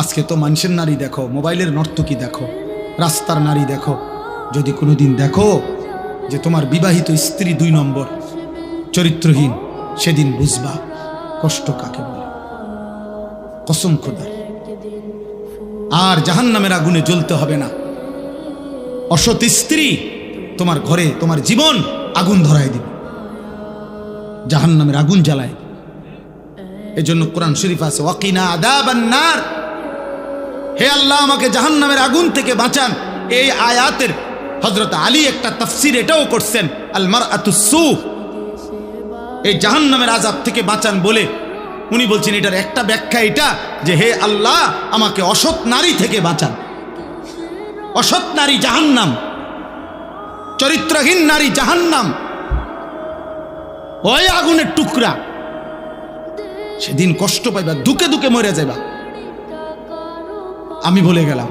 আজকে তো মানুষের নারী দেখো, মোবাইলের নর্তকী দেখো, রাস্তার নারী দেখো। যদি কোনোদিন দেখো যে তোমার বিবাহিত স্ত্রী 2 নম্বর, চরিত্রহীন, সেদিন বুঝবা কষ্ট কাকে বলে। কসম খোদার। আর জাহান্নামের আগুনে জ্বলতে হবে না। অসৎ স্ত্রী তোমার ঘরে তোমার জীবন আগুন ধরায় দিবে, জাহান্নামের আগুন জ্বালায়। এজন্য কোরআন শরীফ আছে ওয়াকিনা আযাবান নার, হে আল্লাহ আমাকে জাহান্নামের আগুন থেকে বাঁচান। এই আয়াতের হযরত আলী একটা তাফসীর এটাও করছেন, আল মারআতুস সু, এই জাহান্নামের আযাব থেকে বাঁচান বলে উনি বলছেন এটার একটা ব্যাখ্যা এটা যে হে আল্লাহ আমাকে অসৎ নারী থেকে বাঁচান। অসৎ নারী জাহান্নাম, চরিত্রহীন নারী জাহান্নাম, ওই আগুনের টুকরা। সেদিন কষ্ট পাইবা, দুকে দুকে মরে যাবা। আমি বলে গেলাম।